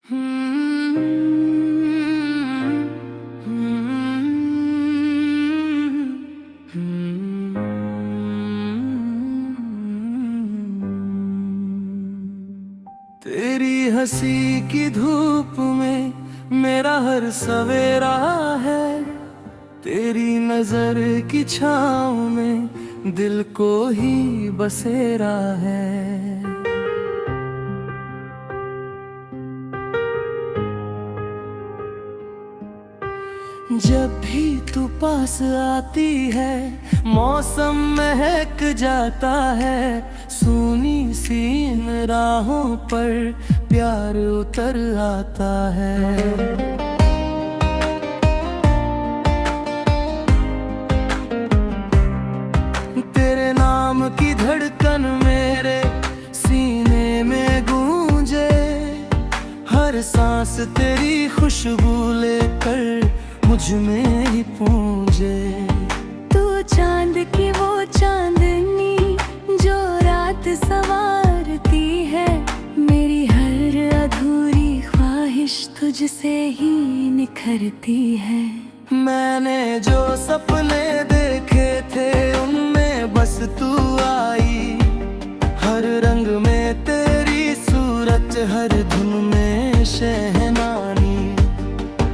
तेरी हंसी की धूप में मेरा हर सवेरा है, तेरी नजर की छाँव में दिल को ही बसेरा है। जब भी तू पास आती है मौसम महक जाता है, सूनी सी इन राहों पर प्यार उतर आता है। तेरे नाम की धड़कन मेरे सीने में गूंजे, हर सांस तेरी खुशबू लेकर मुझ में ही पूंजे। तू चांद की वो चांदनी जो रात संवारती है, मेरी हर अधूरी ख्वाहिश तुझसे ही निखरती है। मैंने जो सपने देखे थे उनमें बस तू आई, हर रंग में तेरी सूरत, हर धुन में शहनानी।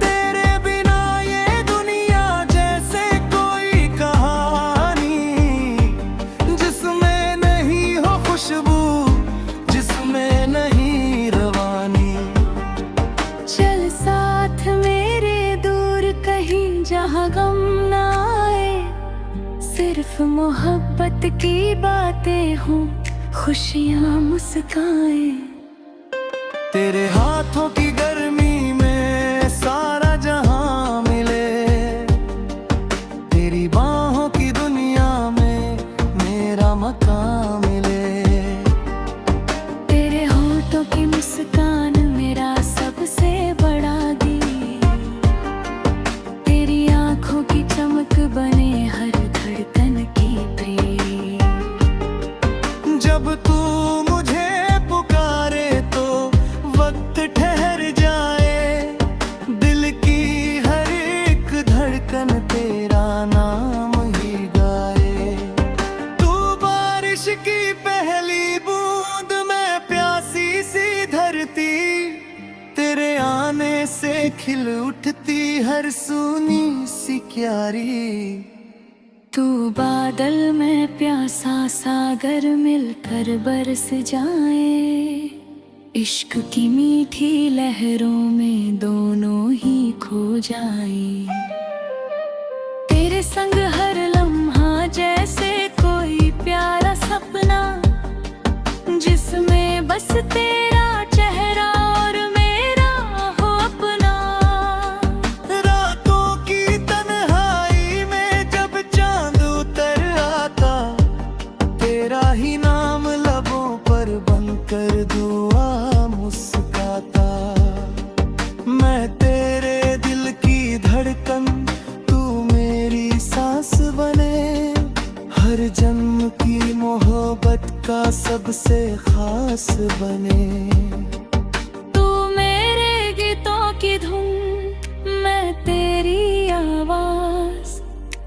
तेरे बिना ये दुनिया जैसे कोई कहानी, जिसमें नहीं हो खुशबू, जिसमें नहीं रवानी। चल साथ मेरे दूर कहीं जहाँ गम ना आए, सिर्फ मोहब्बत की बातें हों, खुशियाँ मुस्काएं। तेरे हाथों की गर्मी में सारा जहां मिले, तेरी बाहों की दुनिया में मेरा मकान मिले। तेरे होठों की मुस्कान मेरा सबसे बड़ा गीत, तेरी आंखों की चमक बने हर धड़कन की प्रीत। जब तू मुझे पुकारे तो वक्त ठहर जाए, दिल की हर एक धड़कन तेरा नाम ही गाए। तू बारिश की पहली बूंद में प्यासी सी धरती, तेरे आने से खिल उठती हर सूनी सी क्यारी। तू बादल में प्यासा सागर मिलकर बरस जाए, इश्क की मीठी लहरों में दोनों ही खो जाए। तेरे संग हर लम्हा जैसे कोई प्यारा सपना, जिसमें बस तेरा चेहरा और मेरा हो अपना। रातों की तन्हाई में जब चांद उतर आता, तेरा ही नाम लबों पर बनकर दुआ मुस्काता। मैं तेरे दिल की धड़कन, तू मेरी सांस बने, हर जन्म की मोहब्बत का सबसे खास बने। तू मेरे गीतों की धुन, मैं तेरी आवाज,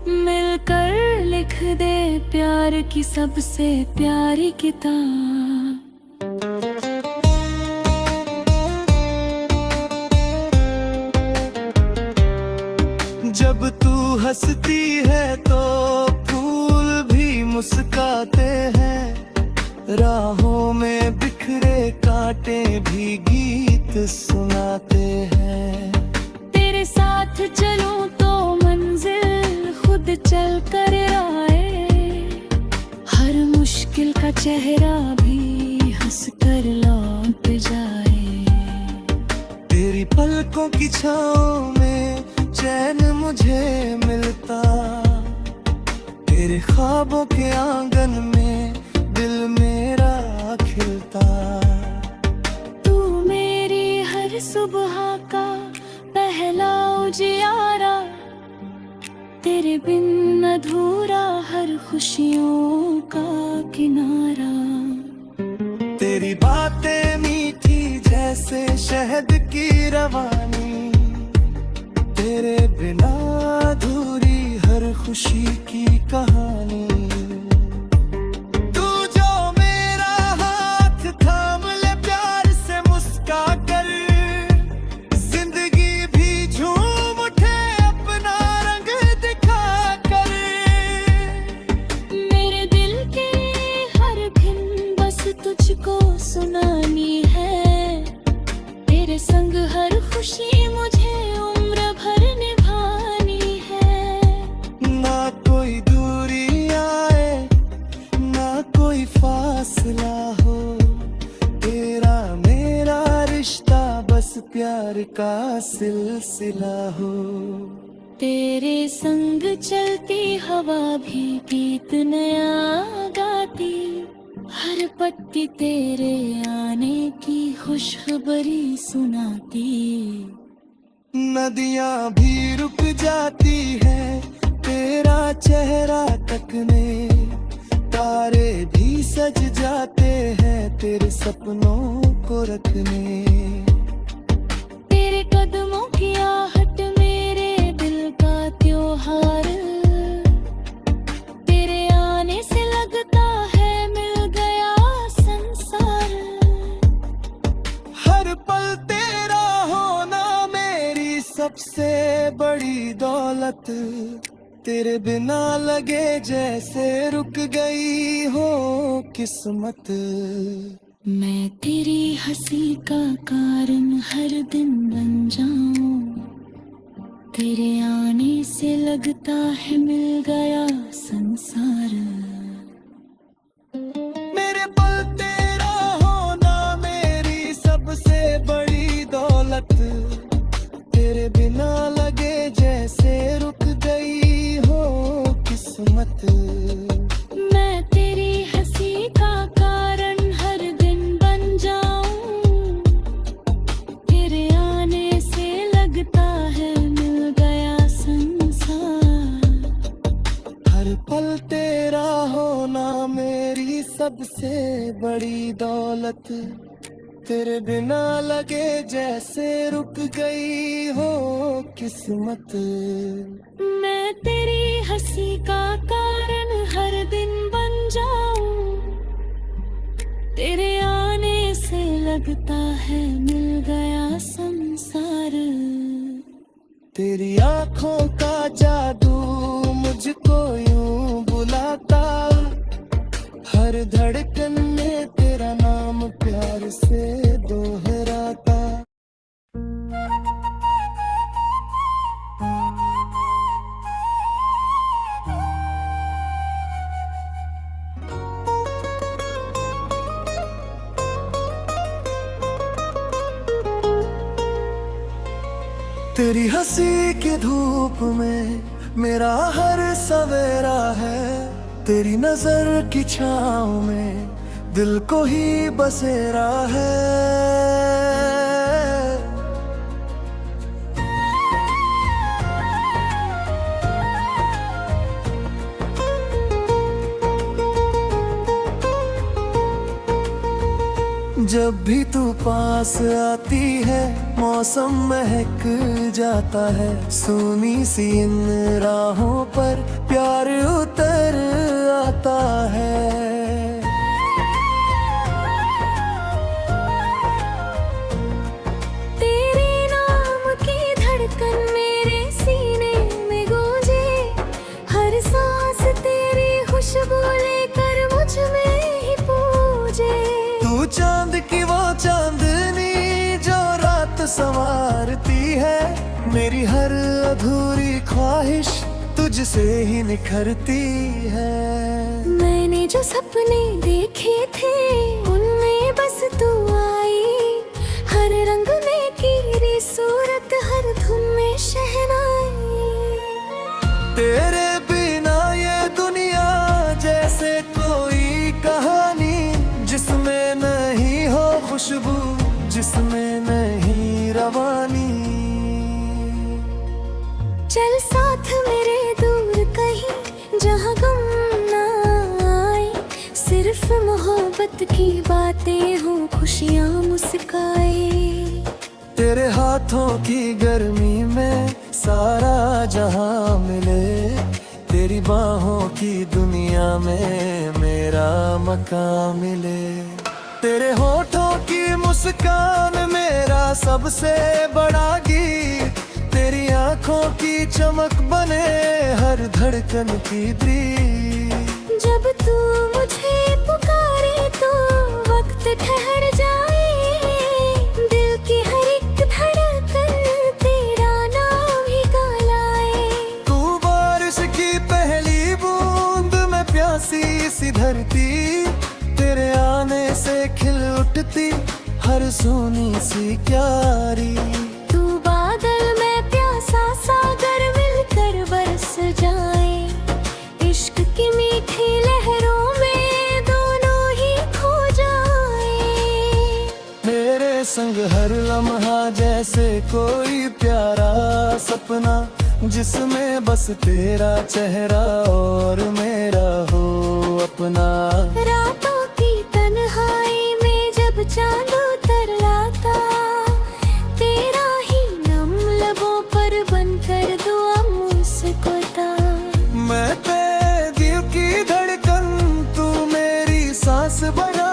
मिलकर लिख दे प्यार की सबसे प्यारी किताब। जब तू हंसती है तो फूल भी मुस्काते हैं, राहों में बिखरे कांटे भी गीत सुनाते हैं। तेरे साथ चलूं तो मंजिल खुद चल कर आए, हर मुश्किल का चेहरा भी हंस कर लौट जाए। तेरी पलकों की छाँव में चैन मुझे मिलता, तेरे ख्वाबों के आंगन में दिल मेरा खिलता। तू मेरी हर सुबह का पहला उजियारा, तेरे बिन अधूरा हर खुशियों का किनारा। तेरी बातें मीठी जैसे से शहद की रवानी, तेरे बिना अधूरी हर खुशी की कहानी। तू जो मेरा हाथ थाम ले प्यार से मुस्का कर, जिंदगी भी झूम उठे अपना रंग दिखा कर। मेरे दिल के हर दिन बस तुझको सुनानी है, तेरे संग हर खुशी मुझे उम्र भर निभानी है। ना कोई दूरी आए ना कोई फासला हो, तेरा मेरा रिश्ता बस प्यार का सिलसिला हो। तेरे संग चलती हवा भी गीत नया गाती, हर पत्ती तेरे आने की खुशखबरी सुनाती। नदियां भी रुक जाती है तेरा चेहरा तकने, तारे भी सज जाते हैं तेरे सपनों को रखने। तेरे कदमों की आहट मेरे दिल का त्योहार, तेरे आने से लगता है मिल गया संसार। हर पल तेरा होना मेरी सबसे बड़ी दौलत, तेरे बिना लगे जैसे रुक गई हो किस्मत। मैं तेरी हंसी का कारण हर दिन बन जाऊं, तेरे आने से लगता है मिल गया संसार। मेरे पल तेरा होना मेरी सबसे बड़ी दौलत, तेरे बिना लगे जैसे रुक गई हो किस्मत। मैं तेरी हंसी का कारण हर दिन बन जाऊं, तेरे आने से लगता है मिल गया संसार। हर पल तेरा होना मेरी सबसे बड़ी दौलत, तेरे बिना लगे जैसे रुक गई हो किस्मत। मैं तेरी हंसी का कारण हर दिन बन जाऊं, तेरे आने से लगता है मिल गया संसार। तेरी आंखों का जादू मुझको यूं बुलाता, हर धड़कन में तेरा नाम प्यार से दोहराता। तेरी हंसी की धूप में मेरा हर सवेरा है, तेरी नजर की छाँव में दिल को ही बसेरा है। जब भी तू पास आती है मौसम महक जाता है, सुनी सी इन राहों पर प्यार उतर आता है। तेरे नाम की धड़कन मेरे सीने में गूंजे, हर सांस तेरी खुशबू लेकर मुझ में ही पूजे। तू चांद की वो चांदनी जो रात संवारती है, मेरी हर अधूरी ख्वाहिश तुझसे ही निखरती है। मैंने जो सपने देखे थे उनमें बस तू आई, हर रंग में तेरी सूरत हर धुन में शहनाई। तेरे बिना ये दुनिया जैसे कोई कहानी, जिसमें नहीं हो खुशबू जिसमें नहीं रवानी। चल साथ मेरे दूर कहीं जहाँ गम ना आए, सिर्फ मोहब्बत की बातें हो खुशियाँ मुस्काए। तेरे हाथों की गर्मी में सारा जहां मिले, तेरी बाहों की दुनिया में मेरा मकान मिले। तेरे होठों की मुस्कान मेरा सबसे बड़ा गीत, तेरी आंखों की चमक बने हर धड़कन की प्रीत। जब तू मुझे पुकारे तो वक्त ठहर जाए, दिल की हर एक धड़कन तेरा नाम ही कहलाए। तू बारिश की पहली बूंद में प्यासी सी धरती, तेरे आने से खिल उठती हर सूनी सी क्यारी। तू बादल में प्यासा सागर मिलकर बरस जाए, इश्क की मीठी लहरों में दोनों ही खो जाए। मेरे संग हर लम्हा जैसे कोई प्यारा सपना, जिसमें बस तेरा चेहरा और मेरा हो अपना। रातों की तन्हाई में जब चांद उतर लाता, तेरा ही नम लबों पर बनकर दुआ मुस्कुराता। मैं तेरे दिल की धड़कन, तू मेरी सांस बना,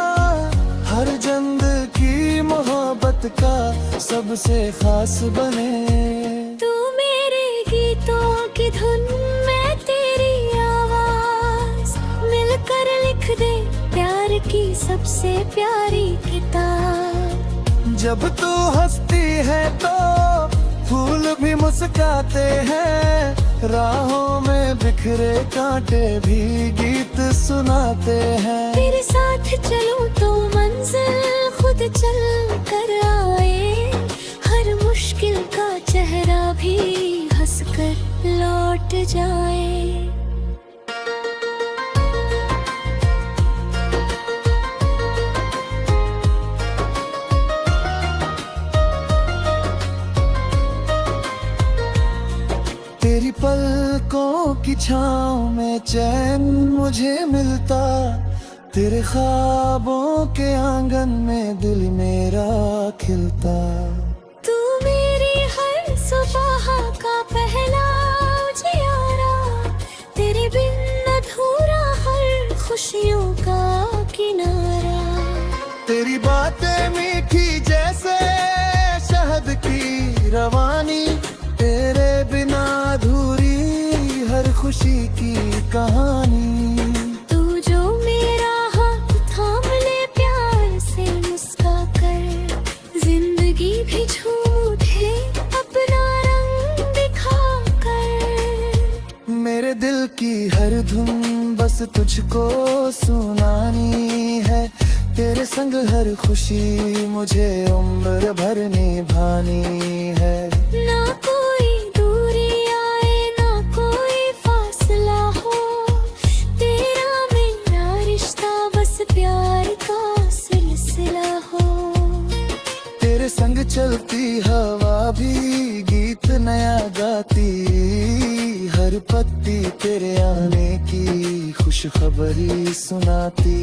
हर जंद की मोहब्बत का सबसे खास बने। तू मेरे गीतों की धुन, मैं तेरी आवाज, मिलकर लिख दे प्यार की सबसे प्यारी किताब। जब तू हंसती है तो फूल भी मुस्कुराते हैं, राहों में बिखरे कांटे भी गीत सुनाते हैं। तेरे साथ चलूं तो मंजिल खुद चल कर आए, हर मुश्किल का चेहरा भी हंसकर लौट जाए। तेरी पलकों की छाँव में चैन मुझे मिलता, तेरे ख्वाबों के आंगन में दिल मेरा खिलता। तू मेरी हर सुबह का पहला उजियारा, तेरे बिन अधूरा हर खुशियों का किनारा। तेरी बातें मीठी जैसे शहद की रवानी, तेरे बिना अधूरी हर खुशी की कहानी। तू जो मेरा हाथ थाम ले प्यार से मुस्का कर, जिंदगी भी झूम उठे अपना रंग दिखा कर। मेरे दिल की हर धुन बस तुझको सुनानी है, तेरे संग हर खुशी मुझे उम्र भर निभानी है। ना कोई दूरी आए ना कोई फासला हो, तेरा मेरा रिश्ता बस प्यार का सिलसिला हो। तेरे संग चलती हवा भी गीत नया गाती, हर पत्ती तेरे आने की खुशखबरी सुनाती।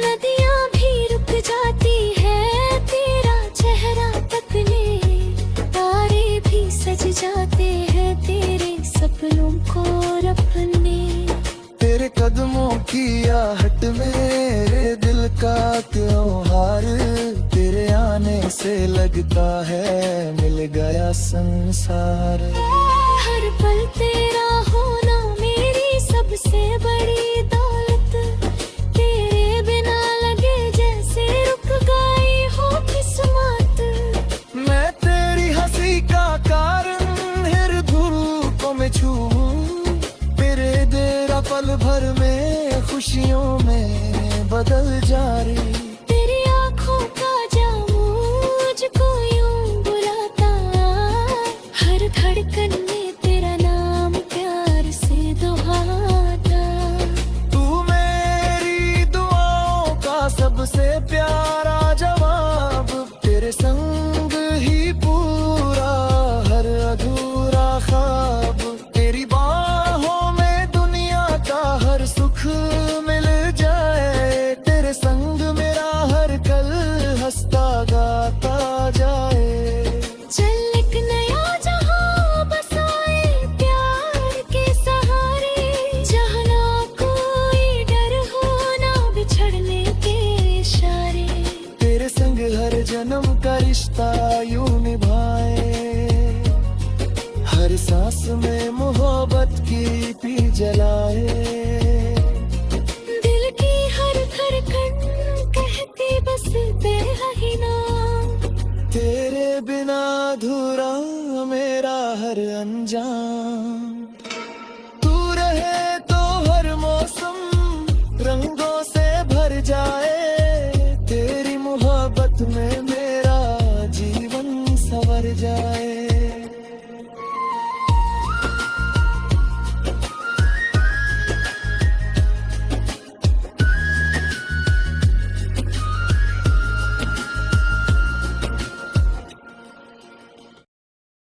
नदियाँ भी रुक जाती है तेरा चेहरा तकने, तारे भी सज जाते हैं तेरे सपनों को रखने। तेरे कदमों की आहट मेरे दिल का त्योहार, तेरे आने से लगता है मिल गया संसार। हर पल तेरा होना मेरी सबसे बड़ी दौलत, तेरे बिना लगे जैसे रुक गई हो किस्मत। मैं तेरी हंसी का कारण हर धूपों में छूऊं, तेरे देरा पल भर में खुशियों में बदल जा रही। तेरी आँखों का जामू मुझको यूं बुलाता, हर धड़कन में तेरा नाम प्यार से दुहाता। तू मेरी दुआओं का सबसे प्यारा जवाब, तेरे संग ही पूरा हर अधूरा ख्वाब। तेरी बाहों में दुनिया का हर सुख मिल जाए, तेरे संग यूं निभाए, हर सांस में मोहब्बत की पी जलाए। दिल की हर धड़कन कहती बस तेरा ही नाम, तेरे बिना अधूरा मेरा हर अंजाम। तू रहे तो हर मौसम रंगों से भर जाए, तेरी मोहब्बत में मेरा जीवन संवर जाए।